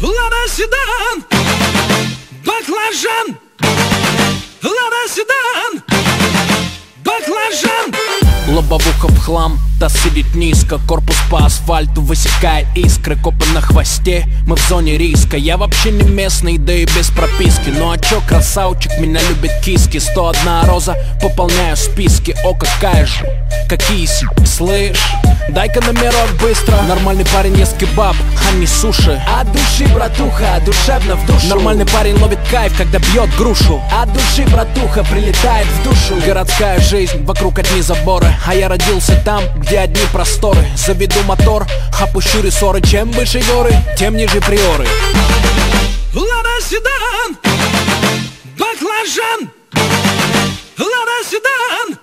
Лада седан, баклажан. Лада седан, баклажан. Лобовуха в хлам, таз сидит низко, корпус по асфальту высекает искры. Копы на хвосте, мы в зоне риска. Я вообще не местный, да и без прописки. Ну а чё, красавчик, меня любит киски. 101 роза, пополняю списки. О, какая же, какие слышь, дай-ка номерок быстро. Нормальный парень ест кебаб, а не суши. От души, братуха, душевно в душу. Нормальный парень ловит кайф, когда бьет грушу. От души, братуха, прилетает в душу. Городская жизнь, вокруг одни заборы, а я родился там, где одни просторы. Заведу мотор, опущу рессоры. Чем выше горы, тем ниже приоры. Лада седан, баклажан. Лада седан,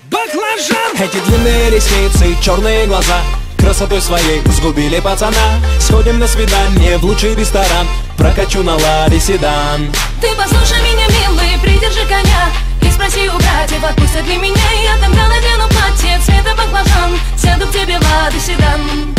баклажан. Эти длинные ресницы, черные глаза красотой своей сгубили пацана. Сходим на свидание в лучший ресторан, прокачу на ладе седан. Ты послушай меня, милый, придержи коня и спроси у братьев, отпустят ли меня. Я тогда надену платье цвета баклажан, сяду к тебе в Лада седан.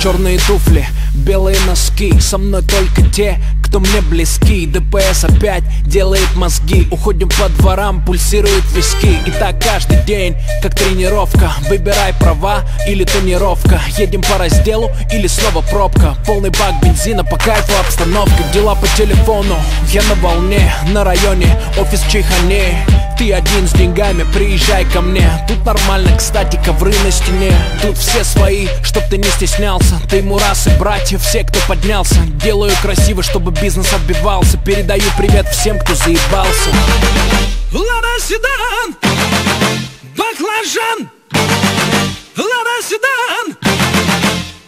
Черные туфли, белые носки, со мной только те, кто мне близки. ДПС опять делает мозги, уходим по дворам, пульсируют виски. И так каждый день, как тренировка. Выбирай права или тонировка. Едем по разделу или снова пробка. Полный бак бензина, по кайфу обстановка. Дела по телефону, я на волне. На районе, офис в Чайхане. Ты один с деньгами, приезжай ко мне. Тут нормально, кстати, ковры на стене. Тут все свои, чтоб ты не стеснялся. Ты мурасы, братья, все, кто поднялся. Делаю красиво, чтобы бизнес отбивался. Передаю привет всем, кто заебался. Лада седан, баклажан. Лада седан,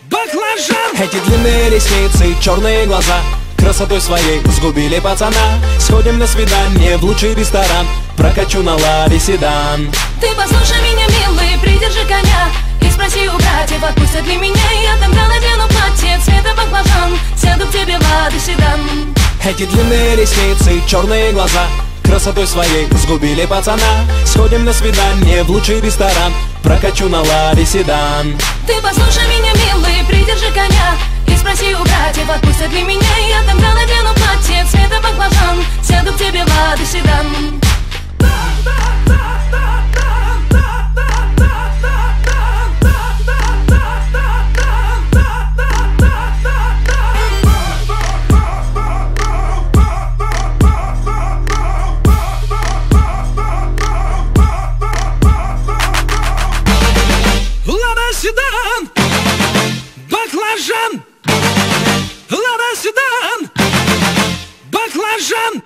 баклажан. Эти длинные ресницы, черные глаза красотой своей сгубили пацана. Сходим на свидание в лучший ресторан, прокачу на ладе седан. Ты послушай меня, милый, придержи коня и спроси у братьев, отпустят ли меня. Я тогда надену платье цвета баклажан, сяду к тебе в Лада седан. Эти длинные ресницы, черные глаза красотой своей сгубили пацана. Сходим на свидание в лучший ресторан, прокачу на ладе седан. Ты послушай меня, милый, придержи коня и спроси у братьев, отпустят ли меня. Я тогда надену платье цвета баклажан, сяду к тебе в Лада седан. Лада седан, баклажан. Лада седан, баклажан.